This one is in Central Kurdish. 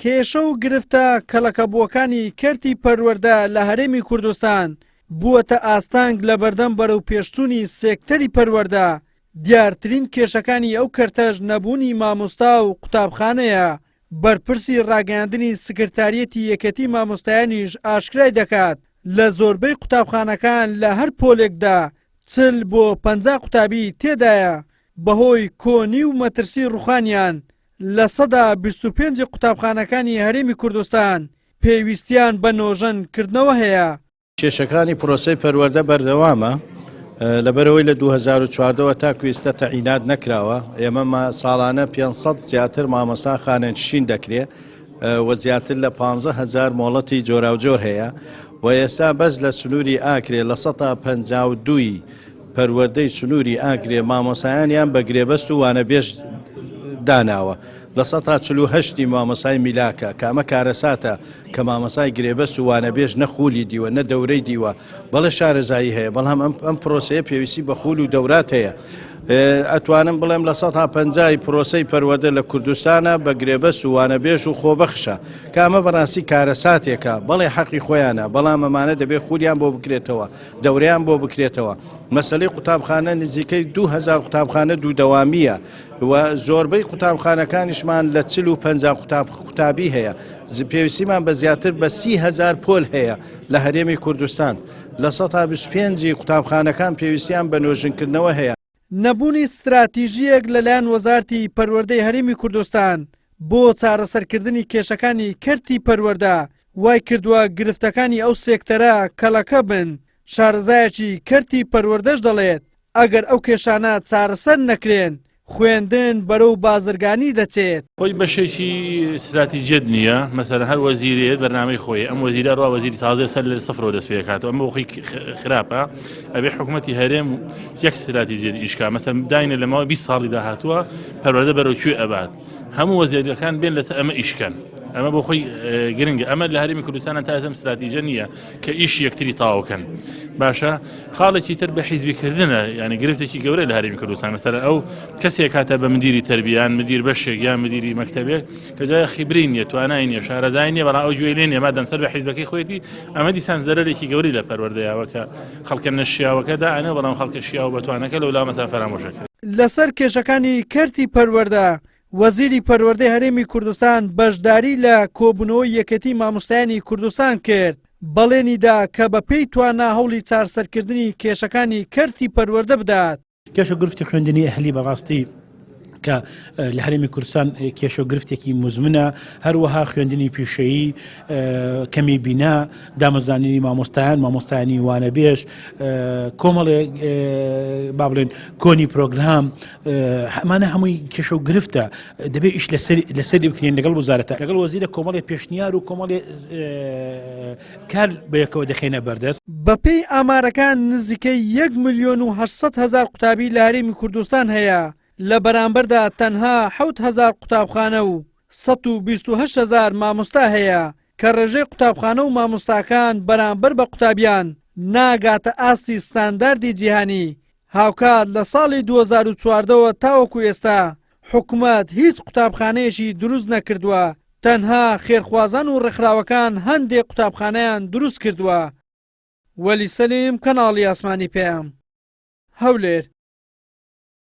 کێشە و گرفتە کەڵەکەبووەکانی کەرتی پەروەردە لە هەرێمی کوردستان بووەتە ئاستانگ لە بەردەم بەرەو پێشچوونی سێکتەری پەروەردە. دیارترین کێشەکانی ئەو کەرتەش نەبوونی مامۆستا و قوتابخانەیە. بەرپرسی ڕاگەاندنی سکرتاریەتی یەکەتی مامۆستایانیش ئاشکرای دەکات لە زۆربەی قوتابخانەکان لە هەر پۆلێکدا 40 بۆ 50 قوتابی تێدایە. بەهۆی کۆنی و مەترسی ڕوخانیان لە سەدا 25 قوتابخانەکانی هەرێمی کوردستان پێویستیان بە نۆژەنکردنەوە هەیە. کێشەکانی پرۆسەی پەروەردە بەردەوامە لەبەرەوەی لە 2014ەوە تا کوێستە تەعینات نەکراوە. ئێمە ساڵانە 500 زیاتر مامۆستا خانەنشین دەکرێت و زیاتر لە 15,000 مۆڵەتی جۆراوجۆر هەیە و ئێستا بەس لە سنووری ئاکرێ لە 152 پەروەردەی سنووری ئاگرێ مامۆسایانیان بە گرێبەست و وانەبێژ داناوە. لە 148 مامۆسای میلاکە کامە کارەساتە کە مامۆسای گرێبەست و وانەبێژ نەخولی دیوە نە دەورەی دیوە بەڵێ شارەزایی هەیە، بەڵام ئەم پرۆسەیە پێویستی بە خول و دەورات هەیە. ئەتوانم بڵێم لە 150 پرۆسەی پەروەردە لە کوردستانە بە گرێبەست و وانەبێژ و خۆبەخشە کامە بەڕاستی کارەساتێکە، بەڵێ حەقی خۆیانە، بەڵام ئەمانە دەبێت خولیان بۆ بکرێتەوە، دەوریان بۆ بکرێتەوە. مەسەلەی قوتابخانە نزیکەی 2000 قوتابخانە دوودەوامیە و زۆربەی قوتابخانەکانیشمان لە 40 و 50 قوتابی هەیە. پێویستیمان بە زیاتر بە 30,000 پۆل هەیە لە هەرێمی کوردستان. لە 125 قوتابخانەکان پێویستیان بە نۆژنکردنەوە هەیە. نەبوونی استراتیژیەک لەلایەن وەزارەتی پەروەردەی هەرێمی کوردستان بۆ چارەسەرکردنی کێشەکانی کەرتی پەروەردە وای کردووە گرفتەکانی ئەو سێکتەرە کەڵەکە بن. شارەزایەکی کەرتی پەروەردەش دەڵێت ئەگەر ئەو کێشانە چارەسەر نەکرێن خوێندن بەرەو بازرگانی دەچێت. خۆی بەشێکی استراتیژیت نییە، مەسەلەن هەر وەزیرێت بەرنامەی خۆی، ئەم وەزیرە ڕوا وەزیری تازە سەر لە سەفرەوە دەست پێ کاتەوە، ئەمە خۆی خراپە. ئەبێ حکوومەتی هەرێم یەک استراتیژیت ئیشکا، مەسەلەن داینە لەماوەی 20 ساڵی داهاتووە پەروەردە بەرەوکوێ ئەبات، هەموو وەزیرەکان بێن لەسەر ئەمە ئیشکەن. ئەمە بۆ خۆی گرنگە، ئەمە لە هەرێمی کوردستان تا ئێستا استراتیژە نییە کە ئیش یەکتری تاوکەن. باشە خاڵێکی تر بە حیزبیکردنە، یعنی گرفتێکی گەورەی لە هەرێمی کوردستان. مەسەلەن ئەو کەسێک کاتە بە مدیری تەربیان مدیر بەشێک یان مدیری مەکتەبێک کە جای خیبری نییە، توانای نییە، شارەزای نییە، بەڵام ئەو گوێ لێ نییە مادەم سەر بە حیزبەکەی خۆیەتی، ئەمە دیسان زەرەرێکی گەوری لە پەروەردەیەوە کە خەڵکە نەشیاوەکەدا ئەنە، بەڵام خەڵکە شیاو بەتوانەکە لەولا مەسا فەرامۆشەکە. لەسەر کێشەکانی کەرتی پەروەردە وەزیری پەروەردەی هەرێمی کوردستان بەشداری لە کۆبوونەوەی یەکەتی مامۆستایانی کوردستان کرد. بەڵێنیدا کە بە پێی توانە هەوڵی چارەسەرکردنی کێشەکانی کەرتی پەروەردە بدات. کێشە گرفتی خوێندنی ئەهلی بەڕاستی کە لە هەرێمی کوردستان کێشە و گرفتێکی مزمنە، هەروەها خوێندنی پیشەیی، کەمی بینا، دامەزانینی مامۆستایانی وانەبێژ، کۆمەڵێ با بڵێن کۆنی پرۆگرام، ئەمانە هەمووی کێشە و گرفتە، دەبێت ئیش لەسەری بکرێن لەگەڵ وەزارەتە، لەگەڵ وەزیرە کۆمەڵێ پێشنیار و کۆمەڵێ کار بەیەکەوە دەخێنە بەردەست. بەپێی ئامارەکان نزیکەی 1,800,000 قوتابی لە هەرێمی کوردستان هەیە، لە بەرامبەردا تەنها 7,000 قوتابخانە و 128,000 مامۆستا هەیە کە ڕێژەی قوتابخانە و مامۆستاکان بەرامبەر بە قوتابیان ناگاتە ئاستی ستانداردی جیهانی. هاوکات لە ساڵی 2014ەوە تاوەکو ئێستا حکوومەت هیچ قوتابخانەیەشی دروست نەکردووە، تەنها خێرخوازان و ڕێکخراوەکان هەندێک قوتابخانەیان دروست کردووە. وەلی سەلیم، کەناڵی ئاسمانی پێم، هەولێر.